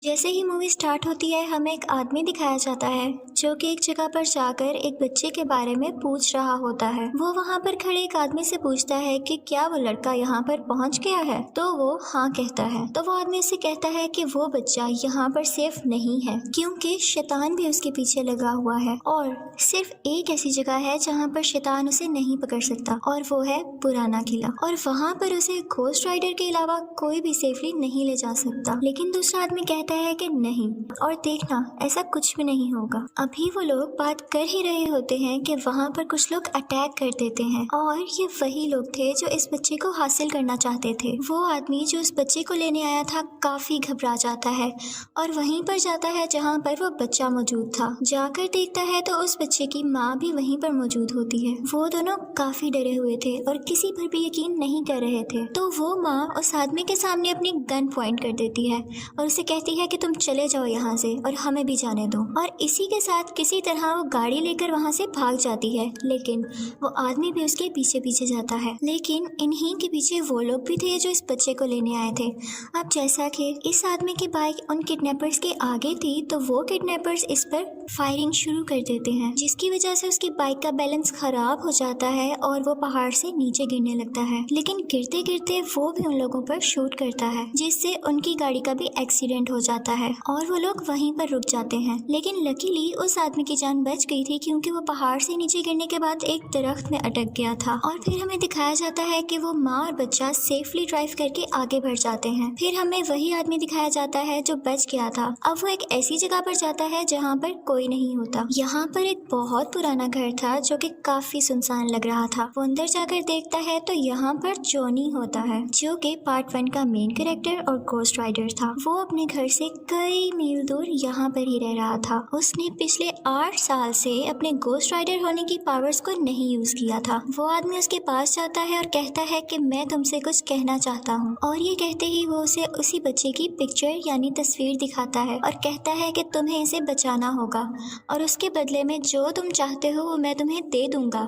جیسے ہی movie start ہوتی ہے ہمیں ایک آدمی دکھایا جاتا ہے جو کہ ایک جگہ پر جا کر ایک بچے کے بارے میں پوچھ رہا ہوتا ہے۔ وہ وہاں پر کھڑے ایک آدمی سے پوچھتا ہے کہ کیا وہ لڑکا یہاں پر پہنچ گیا ہے، تو وہ ہاں کہتا ہے۔ تو وہ آدمی سے کہتا ہے کہ وہ بچہ یہاں پر سیف نہیں ہے کیونکہ شیطان بھی اس کے پیچھے لگا ہوا ہے، اور صرف ایک ایسی جگہ ہے جہاں پر شیطان اسے نہیں پکڑ سکتا، اور وہ ہے پرانا قلعہ، اور وہاں پر اسے گھوسٹ رائڈر کے علاوہ کوئی بھی سیفلی نہیں لے جا سکتا۔ لیکن دوسرا آدمی کہتا ہے کہ نہیں، اور دیکھنا ایسا کچھ بھی نہیں ہوگا۔ ابھی وہ لوگ بات کر ہی رہے ہوتے ہیں کہ وہاں پر کچھ لوگ اٹیک کر دیتے ہیں، اور یہ وہی لوگ تھے جو اس بچے کو حاصل کرنا چاہتے تھے۔ وہ آدمی جو اس بچے کو لینے آیا تھا کافی گھبرا جاتا ہے اور وہیں پر جاتا ہے جہاں پر وہ بچہ موجود تھا۔ جا کر دیکھتا ہے تو اس بچے کی ماں بھی وہیں پر موجود ہوتی ہے۔ وہ دونوں کافی ڈرے ہوئے تھے اور کسی پر بھی یقین نہیں کر رہے تھے۔ تو وہ ماں اس آدمی کے سامنے اپنی گن پوائنٹ کر دیتی ہے اور اسے کہتی ہے کہ تم چلے جاؤ یہاں سے اور ہمیں بھی جانے دو، اور اسی کے ساتھ کسی طرح وہ گاڑی لے کر وہاں سے بھاگ جاتی ہے۔ لیکن وہ آدمی بھی اس کے پیچھے پیچھے جاتا ہے، لیکن انہی کے پیچھے وہ لوگ بھی تھے جو اس بچے کو لینے آئے تھے۔ اب جیسا کہ اس آدمی کی بائک ان کڈنیپرز کے آگے تھی تو وہ کڈنیپرز اس پر فائرنگ شروع کر دیتے ہیں، جس کی وجہ سے اس کی بائک کا بیلنس خراب ہو جاتا ہے اور وہ پہاڑ سے نیچے گرنے لگتا ہے۔ لیکن گرتے گرتے وہ بھی ان لوگوں پر شوٹ کرتا ہے، جس سے ان کی گاڑی کا بھی ایکسیڈنٹ ہو جاتا ہے اور وہ لوگ وہیں پر رک جاتے ہیں۔ لیکن لکیلی اس آدمی کی جان بچ گئی تھی کیونکہ وہ پہاڑ سے نیچے گرنے کے بعد ایک درخت میں اٹک گیا تھا۔ اور پھر ہمیں دکھایا جاتا ہے کہ وہ ماں اور بچہ سیفلی ڈرائیو کر کے آگے بڑھ جاتے ہیں۔ پھر ہمیں وہی آدمی دکھایا جاتا ہے جو بچ گیا تھا۔ اب وہ ایک ایسی جگہ پر جاتا ہے جہاں پر کوئی نہیں ہوتا۔ یہاں پر ایک بہت پرانا گھر تھا جو کہ کافی سنسان لگ رہا تھا۔ وہ اندر جا کر دیکھتا ہے تو یہاں پر جونی ہوتا ہے جو کہ پارٹ 1 کا مین کریکٹر اور گھوسٹ رائڈر تھا۔ وہ اپنے گھر سے کئی میل دور یہاں پر ہی رہ رہا تھا۔ اس نے پچھلے 8 سال سے اپنے گھوسٹ رائڈر ہونے کی پاورز کو نہیں یوز کیا تھا۔ وہ آدمی اس کے پاس جاتا ہے اور کہتا ہے کہ میں تم سے کچھ کہنا چاہتا ہوں، اور یہ کہتے ہی وہ اسے اسی بچے کی پکچر یعنی تصویر دکھاتا ہے اور کہتا ہے کہ تمہیں اسے بچانا ہوگا اور اس کے بدلے میں جو تم چاہتے ہو وہ میں تمہیں دے دوں گا۔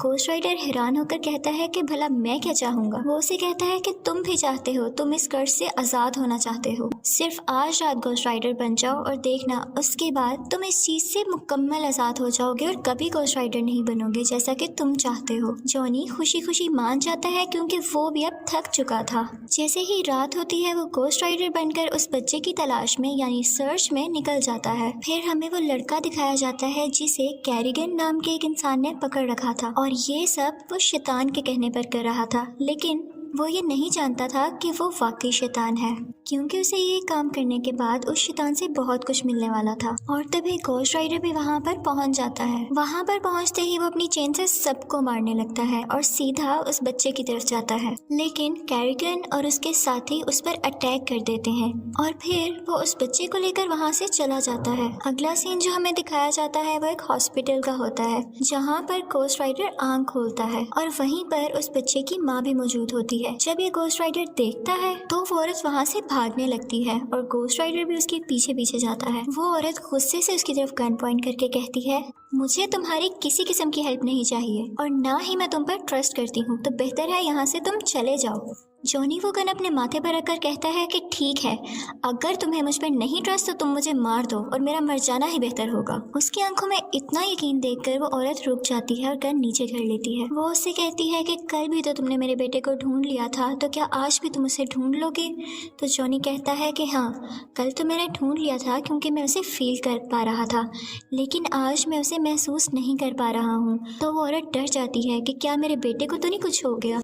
گھوسٹ رائڈر حیران ہو کر کہتا ہے کہ بھلا میں کیا چاہوں گا؟ وہ اسے کہتا ہے کہ تم بھی چاہتے ہو، تم اس قرض سے آزاد ہونا چاہتے ہو، صرف آج رات گھوسٹ رائڈر بن جاؤ اور دیکھنا اس کے بعد تم اس چیز سے مکمل آزاد ہو جاؤ گے اور کبھی گھوسٹ رائڈر نہیں بنو گے جیسا کہ تم چاہتے ہو۔ جونی خوشی خوشی مان جاتا ہے کیونکہ وہ بھی اب تھک چکا تھا۔ جیسے ہی رات ہوتی ہے وہ گھوسٹ رائڈر بن کر اس بچے کی تلاش میں یعنی سرچ میں نکل جاتا ہے۔ پھر ہمیں وہ لڑکا دکھایا جاتا ہے جسے کیریگن نام کے ایک انسان نے پکڑ رکھا تھا، اور یہ سب وہ شیطان کے کہنے پر کر رہا تھا، لیکن وہ یہ نہیں جانتا تھا کہ وہ واقعی شیطان ہے، کیونکہ اسے یہ کام کرنے کے بعد اس شیطان سے بہت کچھ ملنے والا تھا۔ اور تبھی گھوسٹ رائڈر بھی وہاں پر پہنچ جاتا ہے۔ وہاں پر پہنچتے ہی وہ اپنی چین سے سب کو مارنے لگتا ہے اور سیدھا اس بچے کی طرف جاتا ہے، لیکن کیریگن اور اس کے ساتھی اس پر اٹیک کر دیتے ہیں اور پھر وہ اس بچے کو لے کر وہاں سے چلا جاتا ہے۔ اگلا سین جو ہمیں دکھایا جاتا ہے وہ ایک ہاسپٹل کا ہوتا ہے جہاں پر گھوسٹ رائڈر آنکھ کھولتا ہے اور وہیں پر اس بچے کی ماں بھی موجود ہوتی ہے۔ جب یہ گھوسٹ رائڈر دیکھتا ہے تو وہ عورت وہاں سے بھاگنے لگتی ہے اور گھوسٹ رائڈر بھی اس کے پیچھے پیچھے جاتا ہے۔ وہ عورت غصے سے اس کی طرف گن پوائنٹ کر کے کہتی ہے مجھے تمہاری کسی قسم کی ہیلپ نہیں چاہیے اور نہ ہی میں تم پر ٹرسٹ کرتی ہوں، تو بہتر ہے یہاں سے تم چلے جاؤ۔ جونی وہ گن اپنے ماتھے پر رکھ کر کہتا ہے کہ ٹھیک ہے، اگر تمہیں مجھ پر نہیں ٹرسٹ تو تم مجھے مار دو اور میرا مر جانا ہی بہتر ہوگا۔ اس کی آنکھوں میں اتنا یقین دیکھ کر وہ عورت رک جاتی ہے اور گن نیچے کر لیتی ہے۔ وہ اس سے کہتی ہے کہ کل بھی تو تم نے میرے بیٹے کو ڈھونڈ لیا تھا، تو کیا آج بھی تم اسے ڈھونڈ لو گے؟ تو جونی کہتا ہے کہ ہاں، کل تو میں نے ڈھونڈ لیا تھا کیونکہ میں اسے فیل کر پا رہا تھا، لیکن آج میں اسے محسوس نہیں کر پا رہا ہوں۔ تو وہ عورت ڈر جاتی ہے کہ کیا میرے بیٹے کو تو نہیں کچھ ہو گیا؟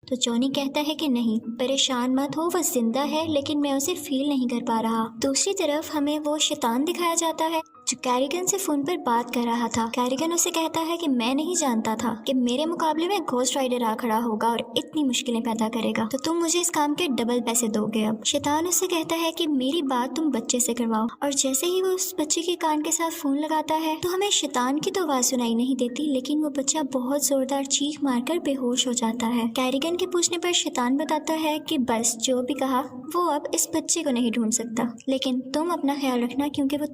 تو جونی کہتا ہے کہ نہیں، پریشان مت ہو، وہ زندہ ہے لیکن میں اسے فیل نہیں کر پا رہا۔ دوسری طرف ہمیں وہ شیطان دکھایا جاتا ہے جو کیریگن سے فون پر بات کر رہا تھا۔ کیریگن اسے کہتا ہے کہ میں نہیں جانتا تھا کہ میرے مقابلے میں گھوسٹ رائڈر آ کھڑا ہوگا اور اتنی مشکلیں پیدا کرے گا، تو تم مجھے اس کام کے ڈبل پیسے دو گے۔ اب شیطان اس سے کہتا ہے کہ میری بات تم بچے سے کرواؤ، اور جیسے ہی وہ اس بچے کے کان کے ساتھ فون لگاتا ہے تو ہمیں شیطان کی تو آواز سنائی نہیں دیتی، لیکن وہ بچہ بہت زوردار چیخ مار کر بے ہوش ہو جاتا ہے۔ کیریگن کے پوچھنے پر شیطان بتاتا ہے کہ بس جو بھی کہا وہ اب اس بچے کو نہیں ڈھونڈ سکتا، لیکن تم اپنا خیال رکھنا کیونکہ وہ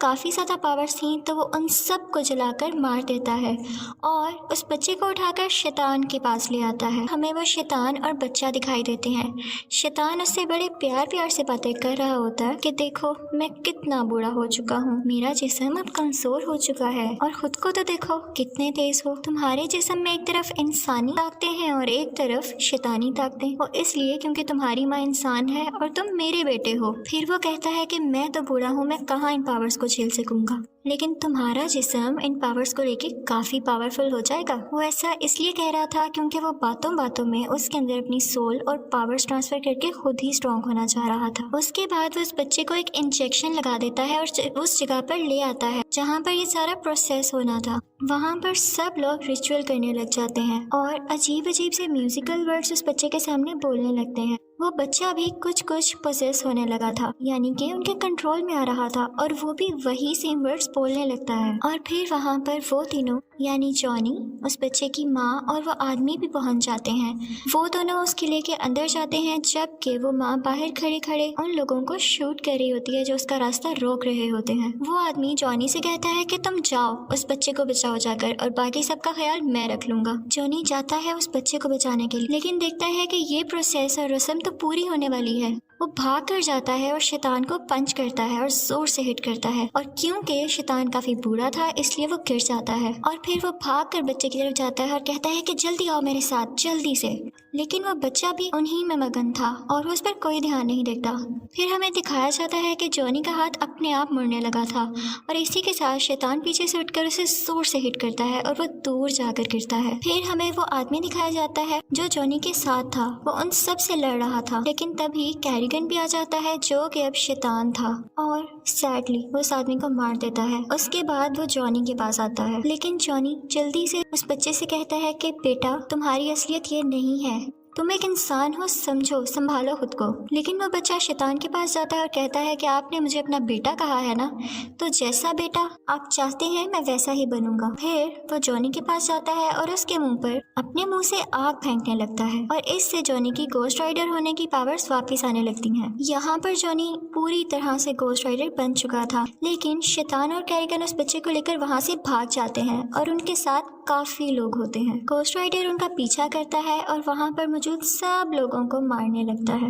کافی زیادہ پاورز تھیں تو وہ ان سب کو جلا کر مار دیتا ہے اور اس بچے کو اٹھا کر شیطان کے پاس لے آتا ہے۔ ہمیں وہ شیطان اور بچہ دکھائی دیتے ہیں۔ شیطان اس سے بڑے پیار سے باتیں کر رہا ہوتا ہے کہ دیکھو میں کتنا بوڑھا ہو چکا ہوں، میرا جسم اب کمزور ہو چکا ہے اور خود کو تو دیکھو کتنے تیز ہو، تمہارے جسم میں ایک طرف انسانی طاقتیں ہیں اور ایک طرف شیطانی طاقتیں، وہ اس لیے کیونکہ تمہاری ماں انسان ہے اور تم میرے بیٹے ہو۔ پھر وہ کہتا ہے کہ میں تو بوڑھا ہوں، میں کہاں ان پاورز کو جھیل سکوں گا، لیکن تمہارا جسم ان پاورز کو لے کے کافی پاورفل ہو جائے گا۔ وہ ایسا اس لیے کہہ رہا تھا کیونکہ وہ باتوں میں اس کے اندر اپنی سول اور پاورز ٹرانسفر کر کے خود ہی اسٹرانگ ہونا چاہ رہا تھا۔ اس کے بعد وہ اس بچے کو ایک انجیکشن لگا دیتا ہے اور اس جگہ پر لے آتا ہے جہاں پر یہ سارا پروسیس ہونا تھا۔ وہاں پر سب لوگ ریچول کرنے لگ جاتے ہیں اور عجیب سے میوزیکل ورڈز اس بچے کے سامنے بولنے لگتے ہیں۔ وہ بچہ بھی کچھ پوسیس ہونے لگا تھا، یعنی کہ ان کے کنٹرول میں آ رہا تھا اور وہ بھی وہی سیم ورڈز بولنے لگتا ہے۔ اور پھر وہاں پر وہ تینوں یعنی جانی، اس بچے کی ماں اور وہ آدمی بھی پہنچ جاتے ہیں۔ وہ دونوں اس قلعے کے اندر جاتے ہیں جبکہ وہ ماں باہر کھڑے ان لوگوں کو شوٹ کر رہی ہوتی ہے جو اس کا راستہ روک رہے ہوتے ہیں۔ وہ آدمی جانی سے کہتا ہے کہ تم جاؤ اس بچے کو بچاؤ جا کر، اور باقی سب کا خیال میں رکھ لوں گا۔ جانی جاتا ہے اس بچے کو بچانے کے لیے، لیکن دیکھتا ہے کہ یہ پروسیس اور رسم تو پوری ہونے والی ہے۔ وہ بھاگ کر جاتا ہے اور شیطان کو پنچ کرتا ہے اور زور سے ہٹ کرتا ہے، اور کیونکہ شیطان کافی بوڑھا تھا اس لیے وہ گر جاتا ہے۔ اور پھر وہ بھاگ کر بچے کی طرف جاتا ہے اور کہتا ہے کہ جلدی آؤ میرے ساتھ، جلدی سے، لیکن وہ بچہ بھی انہی میں مگن تھا اور وہ اس پر کوئی دھیان نہیں دیتا۔ پھر ہمیں دکھایا جاتا ہے کہ جانی کا ہاتھ اپنے آپ مڑنے لگا تھا اور اسی کے ساتھ شیطان پیچھے سے اٹھ کر اسے زور سے ہٹ کرتا ہے اور وہ دور جا کر گرتا ہے۔ پھر ہمیں وہ آدمی دکھایا جاتا ہے جو جانی کے ساتھ تھا، وہ ان سب سے لڑ رہا تھا، لیکن تبھی کیریگن بھی آ جاتا ہے جو کہ اب شیطان تھا اور سیڈلی وہ اس آدمی کو مار دیتا ہے۔ اس کے بعد وہ جانی کے پاس آتا ہے، لیکن جانی جلدی سے اس بچے سے کہتا ہے کہ بیٹا تمہاری اصلیت یہ نہیں ہے، تم ایک انسان ہو، سمجھو، سنبھالو خود کو۔ لیکن وہ بچہ شیطان کے پاس جاتا ہے اور کہتا ہے کہ آپ نے مجھے اپنا بیٹا کہا ہے نا، تو جیسا بیٹا آپ چاہتے ہیں میں ویسا ہی بنوں گا۔ پھر وہ جانی کے پاس جاتا ہے اور اس کے منہ پر اپنے منہ سے آگ پھینکنے لگتا ہے اور اس سے جانی کی گھوسٹ رائڈر ہونے کی پاورز واپس آنے لگتی ہیں۔ یہاں پر جانی پوری طرح سے گھوسٹ رائڈر بن چکا تھا، لیکن شیطان اور کیریگن اس بچے کو لے کر وہاں سے بھاگ جاتے ہیں اور ان کے ساتھ کافی لوگ ہوتے ہیں۔ گھوسٹ رائڈر ان کا پیچھا کرتا ہے اور وہاں پر موجود سب لوگوں کو مارنے لگتا ہے،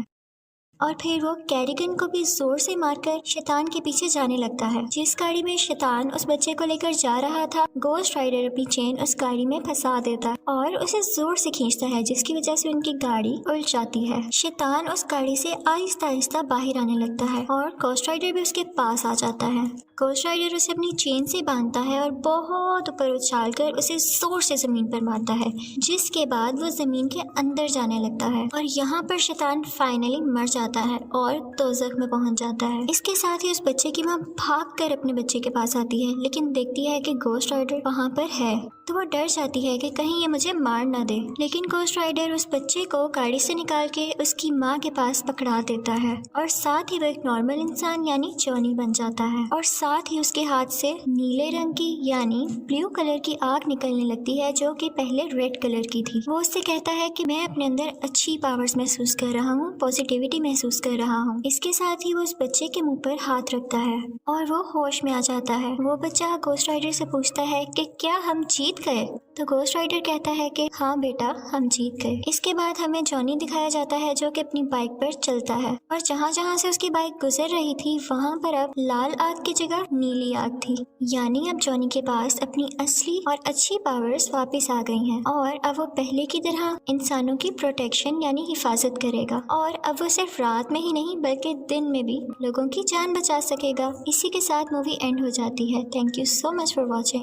اور پھر وہ کیریگن کو بھی زور سے مار کر شیطان کے پیچھے جانے لگتا ہے۔ جس گاڑی میں شیطان اس بچے کو لے کر جا رہا تھا، گھوسٹ رائڈر اپنی چین اس گاڑی میں پھنسا دیتا ہے اور اسے زور سے کھینچتا ہے، جس کی وجہ سے ان کی گاڑی الٹ جاتی ہے۔ شیطان اس گاڑی سے آہستہ آہستہ باہر آنے لگتا ہے اور گھوسٹ رائڈر بھی اس کے پاس آ جاتا ہے۔ گھوسٹ رائڈر اسے اپنی چین سے باندھتا ہے اور بہت اوپر اچھال کر اسے زور سے زمین پر مارتا ہے، جس کے بعد وہ زمین کے اندر جانے لگتا ہے اور یہاں پر شیطان فائنلی مر جاتا ہے اور دوزخ میں پہنچ جاتا ہے۔ اس کے ساتھ ہی اس بچے کی ماں بھاگ کر اپنے بچے کے پاس آتی ہے، لیکن دیکھتی ہے کہ گھوسٹ رائڈر وہاں پر ہے تو وہ ڈر جاتی ہے کہ کہیں یہ مجھے مار نہ دے، لیکن گھوسٹ رائڈر اس بچے کو گاڑی سے نکال کے اس کی ماں کے پاس پکڑا دیتا ہے اور ساتھ ہی وہ ایک نارمل انسان یعنی جانی بن جاتا ہے، اور ساتھ ہی اس کے ہاتھ سے نیلے رنگ کی یعنی بلیو کلر کی آگ نکلنے لگتی ہے جو کہ پہلے ریڈ کلر کی تھی۔ وہ اس سے کہتا ہے کہ میں اپنے اندر اچھی پاورز محسوس کر رہا ہوں، پازیٹیوٹی محسوس کر رہا ہوں۔ اس کے ساتھ ہی وہ اس بچے کے منہ پر ہاتھ رکھتا ہے اور وہ ہوش میں آ جاتا ہے۔ وہ بچہ گھوسٹ رائڈر سے پوچھتا ہے کہ کیا ہم جیت گئے؟ تو گھوسٹ رائڈر کہتا ہے کہ ہاں بیٹا ہم جیت گئے۔ اس کے بعد ہمیں جانی دکھایا جاتا ہے جو کہ اپنی بائک پر چلتا ہے، اور جہاں جہاں سے اس کی بائک گزر رہی تھی وہاں پر اب لال آگ کی جگہ نیلی آگ تھی، یعنی اب جانی کے پاس اپنی اصلی اور اچھی پاورز واپس آ گئی ہیں اور اب وہ پہلے کی طرح انسانوں کی پروٹیکشن یعنی حفاظت کرے گا، اور اب وہ صرف رات میں ہی نہیں بلکہ دن میں بھی لوگوں کی جان بچا سکے گا۔ اسی کے ساتھ مووی اینڈ ہو جاتی ہے۔ Thank you so much for watching.